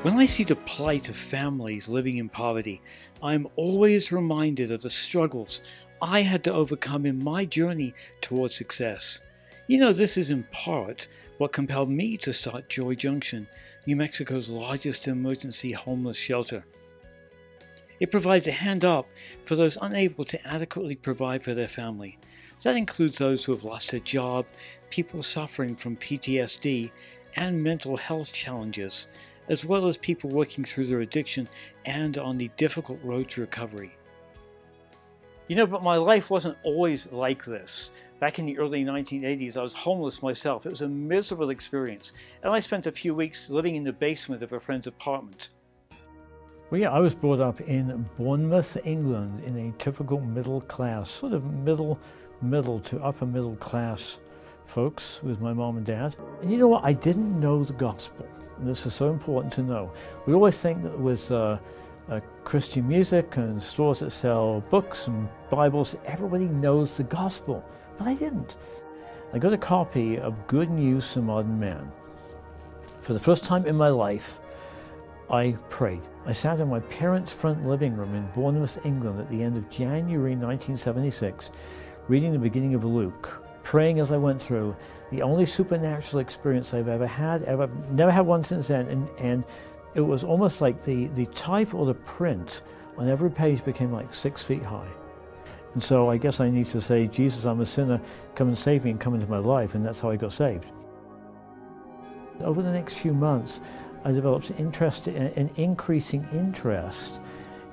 When I see the plight of families living in poverty, I'm always reminded of the struggles I had to overcome in my journey towards success. This is in part what compelled me to start Joy Junction, New Mexico's largest emergency homeless shelter. It provides a hand up for those unable to adequately provide for their family. That includes those who have lost their job, people suffering from PTSD and mental health challenges, as well as people working through their addiction and on the difficult road to recovery. But my life wasn't always like this. Back in the early 1980s, I was homeless myself. It was a miserable experience, and I spent a few weeks living in the basement of a friend's apartment. Well, yeah, I was brought up in Bournemouth, England, in a typical middle class, sort of middle to upper middle class folks with my mom and dad. And you know what? I didn't know the gospel. And this is so important to know. We always think that with Christian music and stores that sell books and Bibles, everybody knows the gospel. But I didn't. I got a copy of Good News for Modern Man. For the first time in my life, I prayed. I sat in my parents' front living room in Bournemouth, England at the end of January 1976, reading the beginning of Luke, praying as I went through. The only supernatural experience I've ever had, never had one since then, and it was almost like the type or the print on every page became like 6 feet high. And so I guess I need to say, Jesus, I'm a sinner, come and save me and come into my life, and that's how I got saved. Over the next few months, I developed an increasing interest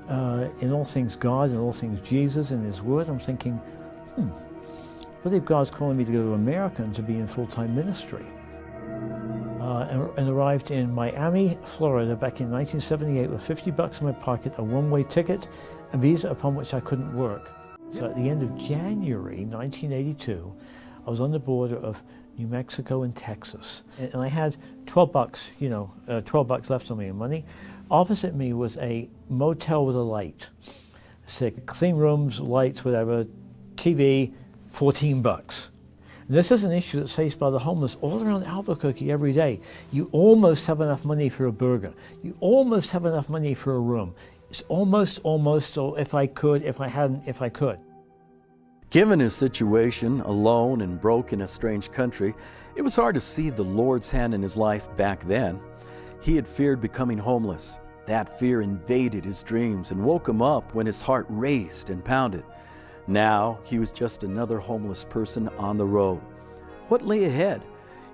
in all things God and all things Jesus and His Word. I'm thinking, what if God's calling me to go to America and to be in full-time ministry? And arrived in Miami, Florida back in 1978 with $50 in my pocket, a one-way ticket, a visa upon which I couldn't work. So at the end of January 1982, I was on the border of New Mexico and Texas. And I had $12, $12 left on me in money. Opposite me was a motel with a light. So clean rooms, lights, whatever, TV, $14. And this is an issue that's faced by the homeless all around Albuquerque every day. You almost have enough money for a burger. You almost have enough money for a room. It's almost, or if I could, if I hadn't, if I could. Given his situation, alone and broke in a strange country, it was hard to see the Lord's hand in his life back then. He had feared becoming homeless. That fear invaded his dreams and woke him up when his heart raced and pounded. Now he was just another homeless person on the road. What lay ahead?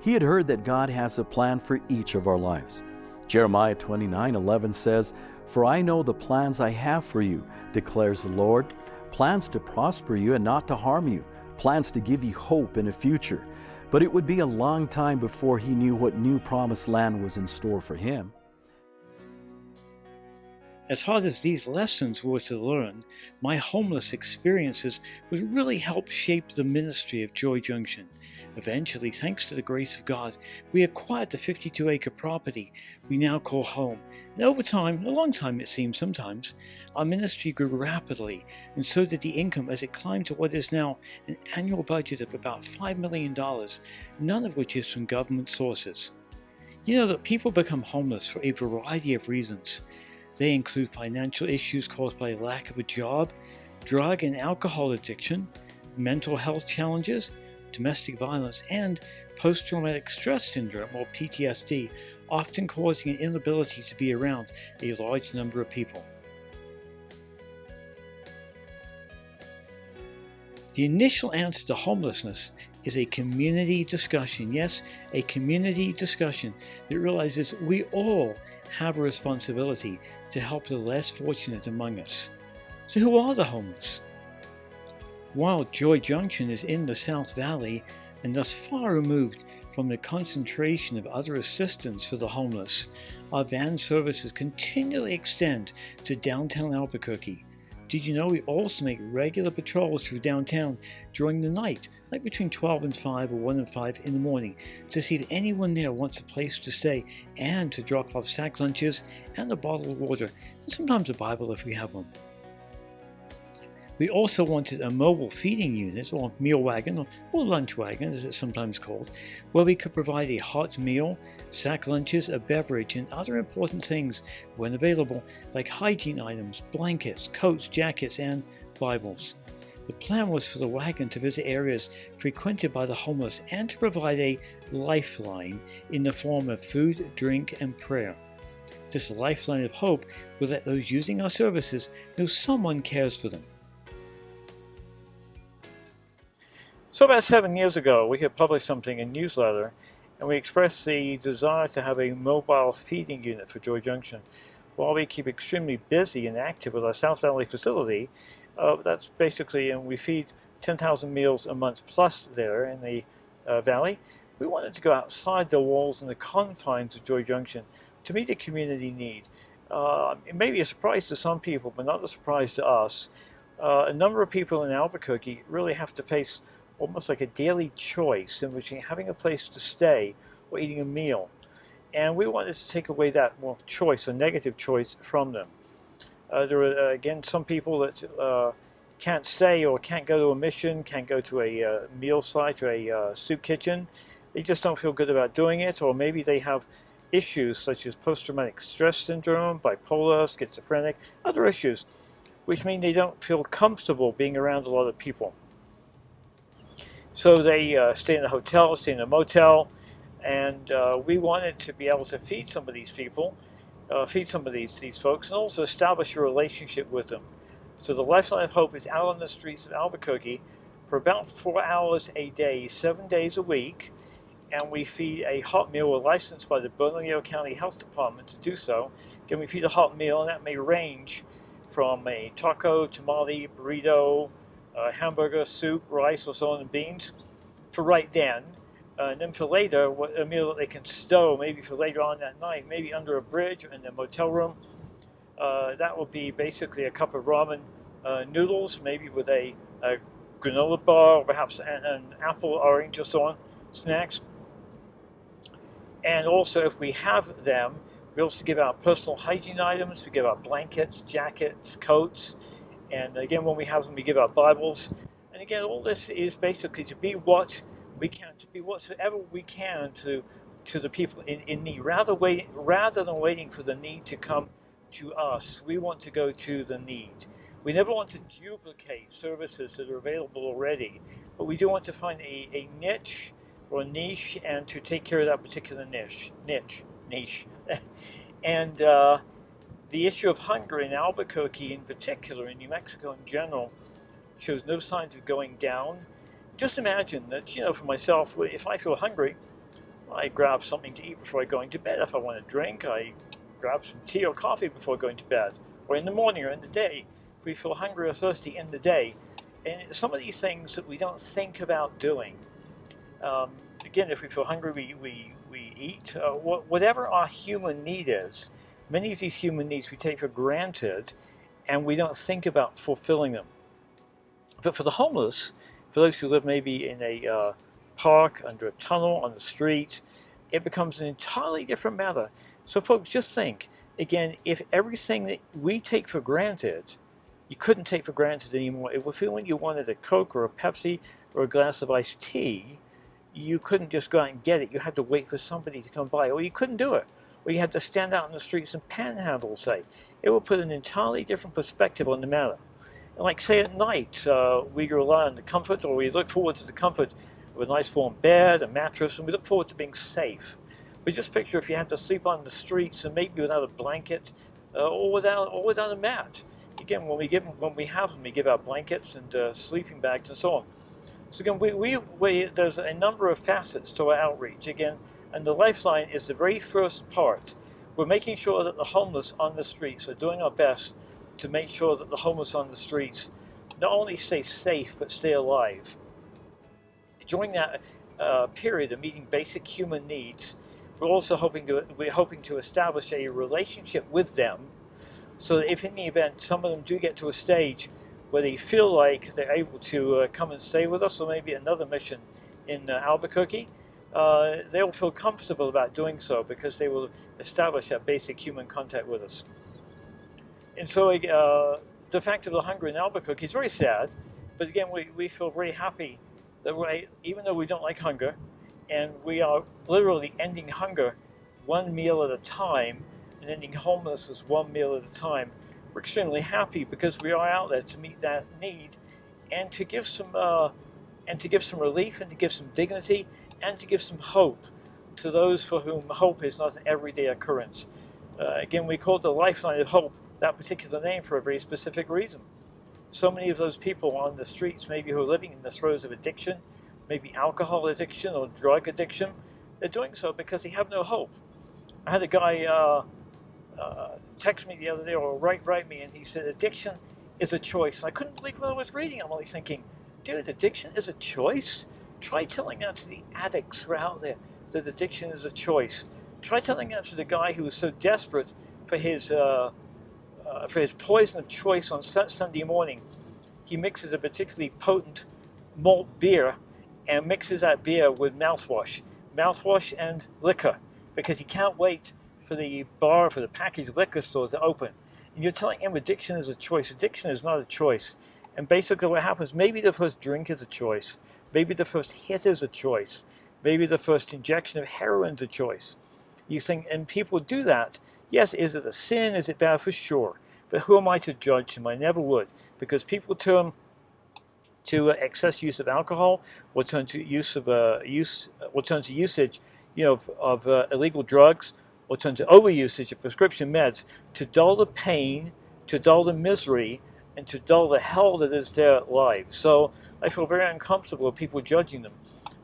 He had heard that God has a plan for each of our lives. Jeremiah 29:11 says, "For I know the plans I have for you, declares the Lord, plans to prosper you and not to harm you, plans to give you hope in a future." But it would be a long time before he knew what new promised land was in store for him. As hard as these lessons were to learn, my homeless experiences would really help shape the ministry of Joy Junction. Eventually, thanks to the grace of God, we acquired the 52-acre property we now call home. And over time, a long time it seems sometimes, our ministry grew rapidly, and so did the income as it climbed to what is now an annual budget of about $5 million, none of which is from government sources. That people become homeless for a variety of reasons. They include financial issues caused by lack of a job, drug and alcohol addiction, mental health challenges, domestic violence, and post-traumatic stress syndrome, or PTSD, often causing an inability to be around a large number of people. The initial answer to homelessness is a community discussion. Yes, a community discussion that realizes we all have a responsibility to help the less fortunate among us. So who are the homeless? While Joy Junction is in the South Valley and thus far removed from the concentration of other assistance for the homeless, our van services continually extend to downtown Albuquerque. Did you know we also make regular patrols through downtown during the night, like between 12 and 5 or 1 and 5 in the morning, to see if anyone there wants a place to stay and to drop off sack lunches and a bottle of water, and sometimes a Bible if we have one. We also wanted a mobile feeding unit, or meal wagon, or lunch wagon as it's sometimes called, where we could provide a hot meal, sack lunches, a beverage, and other important things when available, like hygiene items, blankets, coats, jackets, and Bibles. The plan was for the wagon to visit areas frequented by the homeless and to provide a lifeline in the form of food, drink, and prayer. This lifeline of hope will let those using our services know someone cares for them. So about 7 years ago, we had published something in a newsletter, and we expressed the desire to have a mobile feeding unit for Joy Junction. While we keep extremely busy and active with our South Valley facility, that's basically, and we feed 10,000 meals a month plus there in the valley. We wanted to go outside the walls and the confines of Joy Junction to meet a community need. It may be a surprise to some people, but not a surprise to us. A number of people in Albuquerque really have to face almost like a daily choice in between having a place to stay or eating a meal. And we wanted to take away that choice, or negative choice, from them. There are, again, some people that can't stay or can't go to a mission, can't go to a meal site or a soup kitchen. They just don't feel good about doing it, or maybe they have issues such as post-traumatic stress syndrome, bipolar, schizophrenic, other issues, which mean they don't feel comfortable being around a lot of people. So they stay in a hotel, stay in a motel, and we wanted to be able to feed some of these people, feed some of these folks, and also establish a relationship with them. So the Lifeline of Hope is out on the streets of Albuquerque for about 4 hours a day, 7 days a week, and we feed a hot meal. We're licensed by the Bernalillo County Health Department to do so. Again, we feed a hot meal, and that may range from a taco, tamale, burrito, hamburger, soup, rice, or so on, and beans for right then. And then for later, a meal that they can stow, maybe for later on that night, maybe under a bridge or in a motel room. That will be basically a cup of ramen noodles, maybe with a granola bar, or perhaps an apple, orange, or so on, snacks. And also, if we have them, we also give out personal hygiene items. We give out blankets, jackets, coats. And again, when we have them, we give out Bibles. And again, all this is basically to be what we can, to be whatsoever we can to the people in need. Rather than waiting for the need to come to us, we want to go to the need. We never want to duplicate services that are available already, but we do want to find a niche or a niche and to take care of that particular niche. And the issue of hunger in Albuquerque in particular, in New Mexico in general, shows no signs of going down. Just imagine that, for myself, if I feel hungry, I grab something to eat before going to bed. If I want a drink, I grab some tea or coffee before going to bed. Or in the morning or in the day, if we feel hungry or thirsty in the day. And some of these things that we don't think about doing. Again, if we feel hungry, we eat. Whatever our human need is, many of these human needs we take for granted, and we don't think about fulfilling them. But for the homeless, for those who live maybe in a park, under a tunnel, on the street, it becomes an entirely different matter. So folks, just think, again, if everything that we take for granted, you couldn't take for granted anymore. If when you wanted a Coke or a Pepsi or a glass of iced tea, you couldn't just go out and get it. You had to wait for somebody to come by, or you couldn't do it. Or you had to stand out in the streets and panhandle, say. It would put an entirely different perspective on the matter. And like, say, at night, we rely on the comfort, or we look forward to the comfort of a nice warm bed, a mattress, and we look forward to being safe. But just picture if you had to sleep on the streets and maybe without a blanket or without a mat. Again, when we have them, we give out blankets and sleeping bags and so on. So again, there's a number of facets to our outreach. Again, and the Lifeline is the very first part. We're making sure that the homeless on the streets are doing our best to make sure that the homeless on the streets not only stay safe, but stay alive. During that period of meeting basic human needs, we're hoping to establish a relationship with them, so that if in the event some of them do get to a stage where they feel like they're able to come and stay with us, or maybe another mission in Albuquerque, they'll feel comfortable about doing so because they will establish that basic human contact with us. And so the fact of the hunger in Albuquerque is very sad, but again, we feel very happy that even though we don't like hunger, and we are literally ending hunger one meal at a time and ending homelessness one meal at a time, we're extremely happy because we are out there to meet that need and to give some relief and to give some dignity and to give some hope to those for whom hope is not an everyday occurrence. Again, we call it the Lifeline of Hope, that particular name, for a very specific reason. So many of those people on the streets, maybe who are living in the throes of addiction, maybe alcohol addiction or drug addiction, they're doing so because they have no hope. I had a guy text me the other day or write me, and he said addiction is a choice. I couldn't believe what I was reading. I'm only thinking, dude, addiction is a choice? Try telling that to the addicts who are out there, that addiction is a choice. Try telling that to the guy who was so desperate for his poison of choice on Sunday morning. He mixes a particularly potent malt beer and mixes that beer with mouthwash and liquor, because he can't wait for the bar, for the packaged liquor store to open. And you're telling him addiction is a choice. Addiction is not a choice. And basically what happens, maybe the first drink is a choice. Maybe the first hit is a choice. Maybe the first injection of heroin is a choice. You think, and people do that. Yes, is it a sin? Is it bad? For sure. But who am I to judge him? I never would. Because people turn to excess use of alcohol, or turn to usage, of illegal drugs, or turn to overusage of prescription meds to dull the pain, to dull the misery, and to dull the hell that is their lives. So I feel very uncomfortable with people judging them.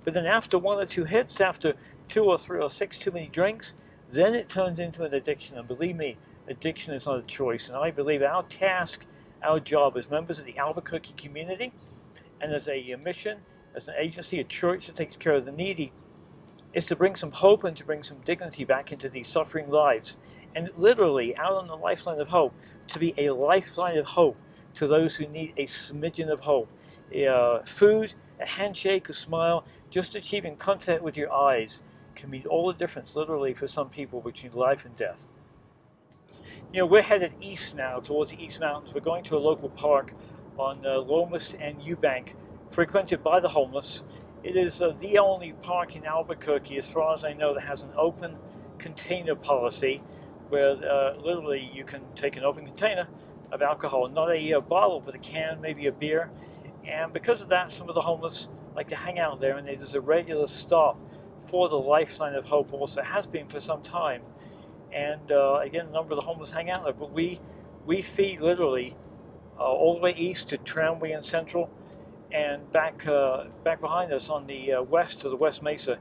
But then after one or two hits, after 2 or 3 or 6 too many drinks, then it turns into an addiction. And believe me, addiction is not a choice. And I believe our task, our job as members of the Albuquerque community, and as a mission, as an agency, a church that takes care of the needy, is to bring some hope and to bring some dignity back into these suffering lives. And literally, out on the lifeline of hope, to be a lifeline of hope to those who need a smidgen of hope. Food, a handshake, a smile, just achieving contact with your eyes can mean all the difference, literally, for some people between life and death. We're headed east now, towards the East Mountains. We're going to a local park on Lomas and Eubank, frequented by the homeless. It is the only park in Albuquerque, as far as I know, that has an open container policy, where literally you can take an open container of alcohol, not a bottle, but a can, maybe a beer. And because of that, some of the homeless like to hang out there, and it is a regular stop for the Lifeline of Hope also. It has been for some time. And again, a number of the homeless hang out there, but we feed literally all the way east to Tramway and Central, and back behind us on the west to the West Mesa.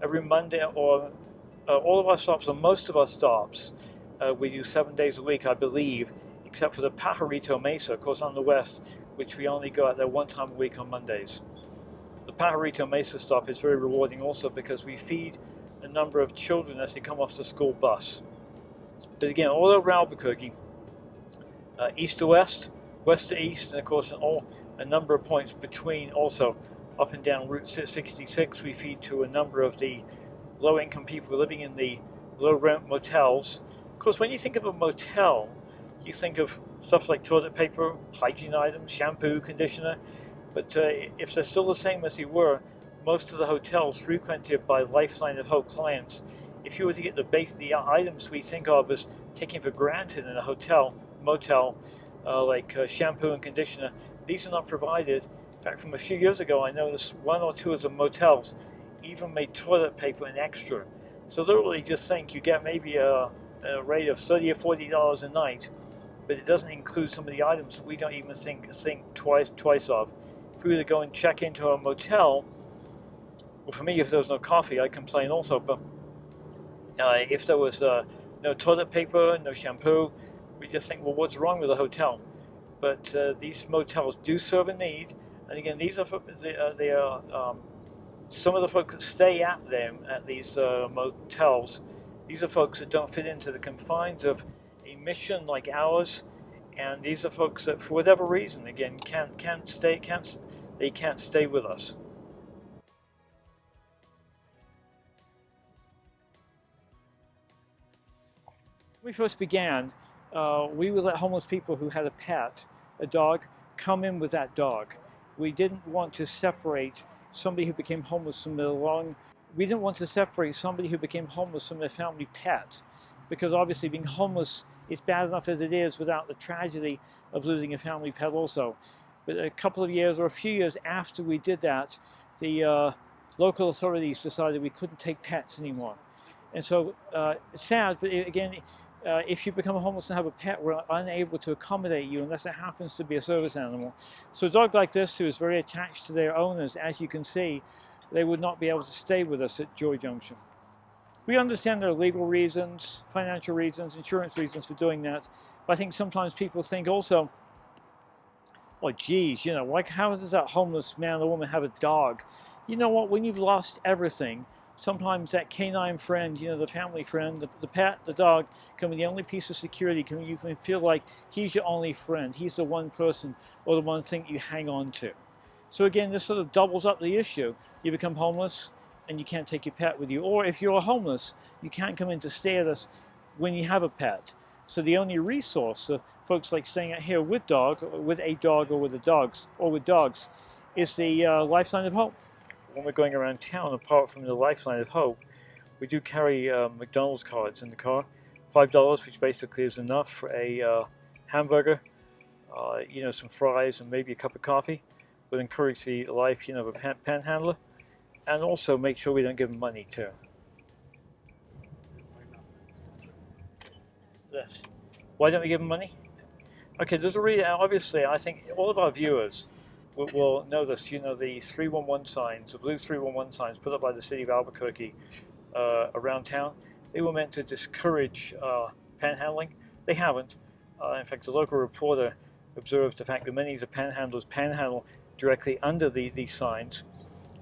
Every Monday, or all of our stops, or most of our stops, we do 7 days a week, I believe, except for the Pajarito Mesa, of course, on the west, which we only go out there one time a week on Mondays. The Pajarito Mesa stop is very rewarding also because we feed a number of children as they come off the school bus. But again, all over Albuquerque, east to west, west to east, and of course a number of points between, also up and down Route 66, we feed to a number of the low-income people living in the low-rent motels. Of course, when you think of a motel, you think of stuff like toilet paper, hygiene items, shampoo, conditioner, but if they're still the same as they were, most of the hotels frequented by Lifeline of Hope clients, if you were to get the items we think of as taken for granted in a motel, like shampoo and conditioner, these are not provided. In fact, from a few years ago, I noticed 1 or 2 of the motels even made toilet paper an extra. So literally just think you get maybe a rate of $30 or $40 a night, but it doesn't include some of the items we don't even think twice of. If we were to go and check into a motel, well, for me, if there was no coffee, I'd complain also, but if there was no toilet paper, no shampoo, we just think, well, what's wrong with the hotel? But these motels do serve a need, and again, these are some of the folks that stay at these motels. These are folks that don't fit into the confines of a mission like ours, and these are folks that, for whatever reason, again, can't stay with us. When we first began, we would let homeless people who had a pet a dog, come in with that dog. We didn't want to separate somebody who became homeless from we didn't want to separate somebody who became homeless from their family pet, because obviously being homeless is bad enough as it is without the tragedy of losing a family pet also. But a couple of years or a few years after we did that, the local authorities decided we couldn't take pets anymore. And so it's sad, but again, if you become homeless and have a pet, we're unable to accommodate you unless it happens to be a service animal. So a dog like this, who is very attached to their owners, as you can see, they would not be able to stay with us at Joy Junction. We understand there are legal reasons, financial reasons, insurance reasons for doing that, but I think sometimes people think also, oh geez, like how does that homeless man or woman have a dog? You know what, when you've lost everything, sometimes that canine friend, the family friend, the pet, the dog, can be the only piece of security. You can feel like he's your only friend. He's the one person or the one thing you hang on to. So again, this sort of doubles up the issue. You become homeless and you can't take your pet with you. Or if you're homeless, you can't come in to stay at us when you have a pet. So the only resource of folks like staying out here with a dog or with dogs is the Lifeline of Hope. When we're going around town, apart from the Lifeline of Hope, we do carry McDonald's cards in the car, $5, which basically is enough for a hamburger, some fries, and maybe a cup of coffee. We'll encourage the life, of a panhandler, and also make sure we don't give them money too. Why don't we give them money? Okay, there's a reason. Obviously, I think all of our viewers will notice, the 311 signs, the blue 311 signs put up by the city of Albuquerque around town. They were meant to discourage panhandling. They haven't. In fact, the local reporter observed the fact that many of the panhandlers panhandle directly under these signs.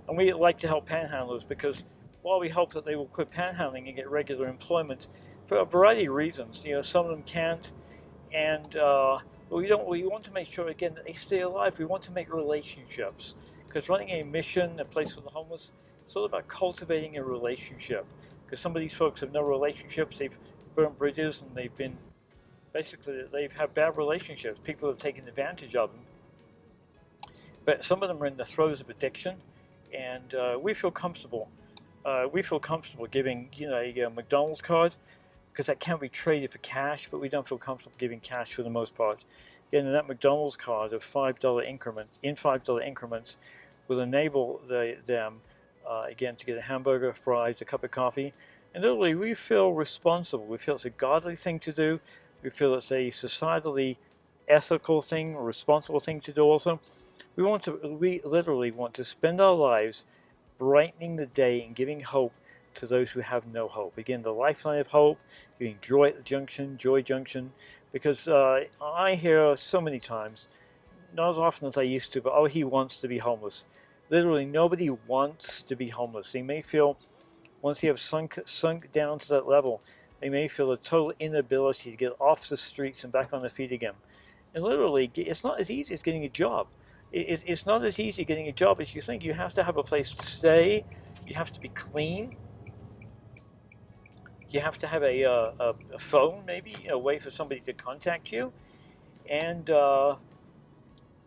And we like to help panhandlers because while we hope that they will quit panhandling and get regular employment for a variety of reasons, some of them can't, and we want to make sure, again, that they stay alive. We want to make relationships, because running a mission, a place for the homeless, it's all about cultivating a relationship, because some of these folks have no relationships. They've burnt bridges, and they've had bad relationships. People have taken advantage of them. But some of them are in the throes of addiction, and we feel comfortable. Giving a McDonald's card, because that can be traded for cash, but we don't feel comfortable giving cash for the most part. Again, that McDonald's card of $5 increments will enable them again to get a hamburger, fries, a cup of coffee, and literally we feel responsible. We feel it's a godly thing to do. We feel it's a societally ethical thing, a responsible thing to do also. We literally want to spend our lives brightening the day and giving hope to those who have no hope. Again, the Lifeline of Hope, giving joy at the junction, Joy Junction, because I hear so many times, not as often as I used to, but oh, he wants to be homeless. Literally, nobody wants to be homeless. They may feel, once they have sunk down to that level, they may feel a total inability to get off the streets and back on their feet again. And literally, it's not as easy as getting a job. It's not as easy getting a job as you think. You have to have a place to stay. You have to be clean. You have to have a phone, maybe, a way for somebody to contact you. And I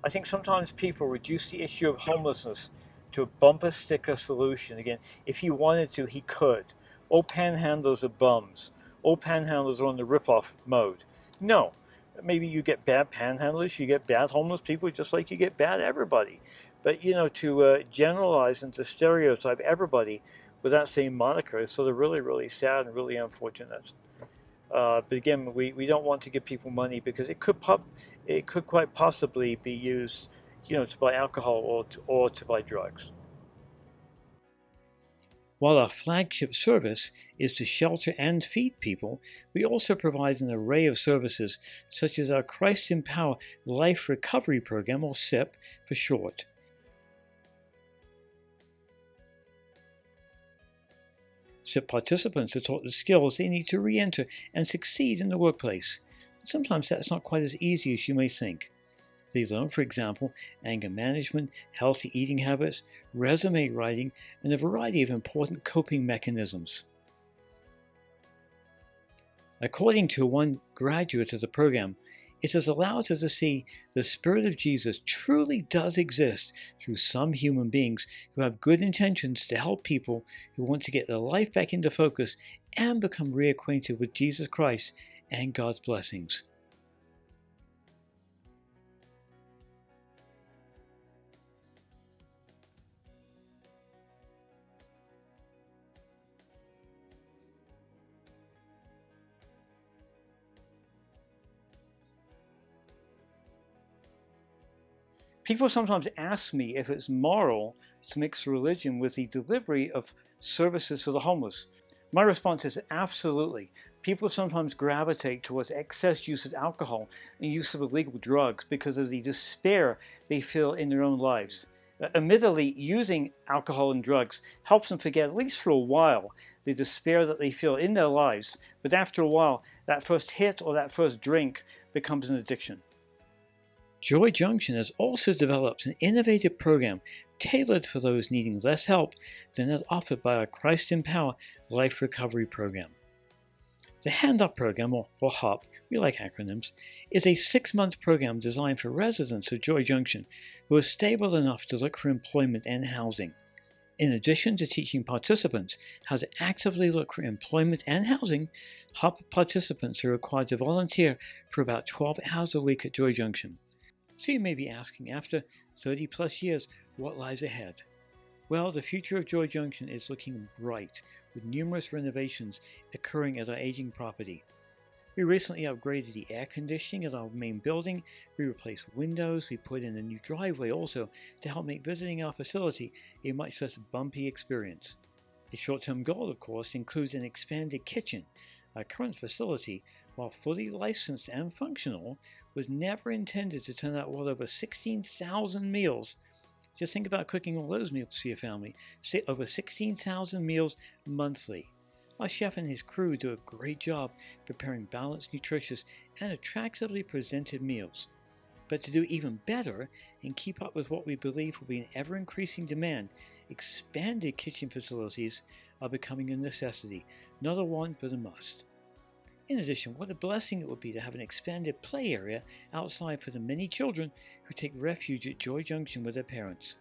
think sometimes people reduce the issue of homelessness to a bumper sticker solution. Again, if he wanted to, he could. All panhandlers are bums. All panhandlers are on the rip-off mode. No. Maybe you get bad panhandlers, you get bad homeless people, just like you get bad everybody. But, to generalize and to stereotype everybody with that same moniker is sort of really, really sad and really unfortunate. But again, we don't want to give people money because it could quite possibly be used, to buy alcohol or to buy drugs. While our flagship service is to shelter and feed people, we also provide an array of services such as our Christ Empower Life Recovery Program, or SIP for short. SIP participants are taught the skills they need to re-enter and succeed in the workplace. Sometimes that's not quite as easy as you may think. They learn, for example, anger management, healthy eating habits, resume writing, and a variety of important coping mechanisms. According to one graduate of the program, It has allowed us to see the Spirit of Jesus truly does exist through some human beings who have good intentions to help people who want to get their life back into focus and become reacquainted with Jesus Christ and God's blessings. People sometimes ask me if it's moral to mix religion with the delivery of services for the homeless. My response is absolutely. People sometimes gravitate towards excess use of alcohol and use of illegal drugs because of the despair they feel in their own lives. Admittedly, using alcohol and drugs helps them forget, at least for a while, the despair that they feel in their lives, but after a while, that first hit or that first drink becomes an addiction. Joy Junction has also developed an innovative program tailored for those needing less help than that offered by our Christ in Power Life Recovery Program. The Hand Up program, or HOP, we like acronyms, is a 6-month program designed for residents of Joy Junction who are stable enough to look for employment and housing. In addition to teaching participants how to actively look for employment and housing, HOP participants are required to volunteer for about 12 hours a week at Joy Junction. So you may be asking, after 30 plus years, what lies ahead? Well, the future of Joy Junction is looking bright, with numerous renovations occurring at our aging property. We recently upgraded the air conditioning at our main building, we replaced windows, we put in a new driveway also to help make visiting our facility a much less bumpy experience. A short-term goal, of course, includes an expanded kitchen. Our current facility, while fully licensed and functional, was never intended to turn out well over 16,000 meals. Just think about cooking all those meals for your family. Say over 16,000 meals monthly. Our chef and his crew do a great job preparing balanced, nutritious, and attractively presented meals. But to do even better and keep up with what we believe will be an ever-increasing demand, expanded kitchen facilities are becoming a necessity, not a want but a must. In addition, what a blessing it would be to have an expanded play area outside for the many children who take refuge at Joy Junction with their parents.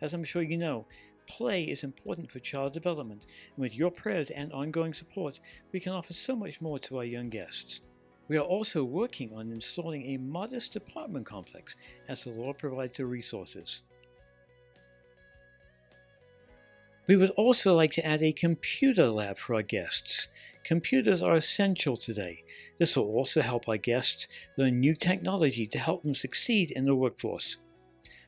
As I'm sure you know, play is important for child development, and with your prayers and ongoing support, we can offer so much more to our young guests. We are also working on installing a modest apartment complex as the Lord provides the resources. We would also like to add a computer lab for our guests. Computers are essential today. This will also help our guests learn new technology to help them succeed in the workforce.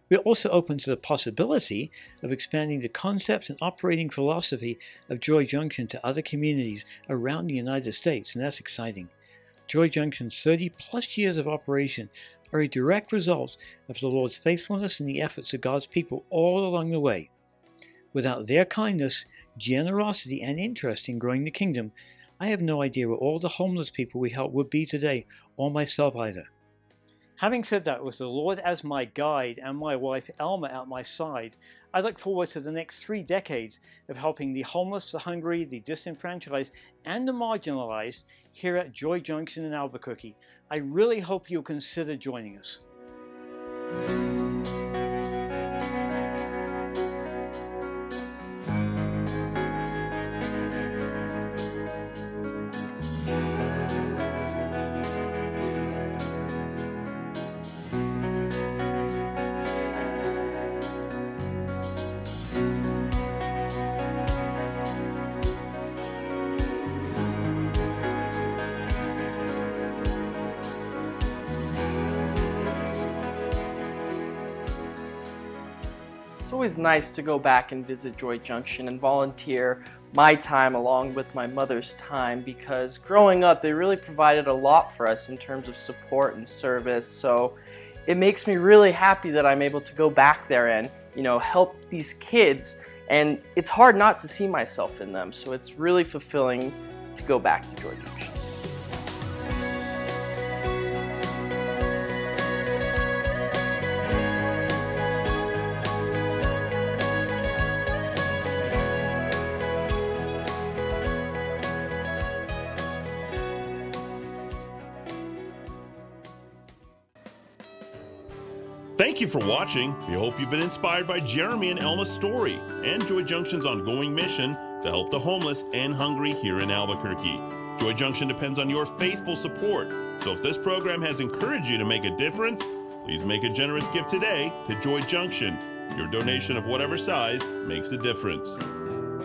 We are also open to the possibility of expanding the concept and operating philosophy of Joy Junction to other communities around the United States, and that's exciting. Joy Junction's 30 plus years of operation are a direct result of the Lord's faithfulness and the efforts of God's people all along the way. Without their kindness, generosity, and interest in growing the kingdom, I have no idea where all the homeless people we help would be today, or myself either. Having said that, with the Lord as my guide and my wife Elma at my side, I look forward to the next 3 decades of helping the homeless, the hungry, the disenfranchised, and the marginalized here at Joy Junction in Albuquerque. I really hope you'll consider joining us. It's always nice to go back and visit Joy Junction and volunteer my time along with my mother's time, because growing up they really provided a lot for us in terms of support and service. So it makes me really happy that I'm able to go back there and, help these kids, and it's hard not to see myself in them. So it's really fulfilling to go back to Joy Junction. Thank you for watching. We hope you've been inspired by Jeremy and Elma's story and Joy Junction's ongoing mission to help the homeless and hungry here in Albuquerque. Joy Junction depends on your faithful support. So if this program has encouraged you to make a difference, please make a generous gift today to Joy Junction. Your donation of whatever size makes a difference.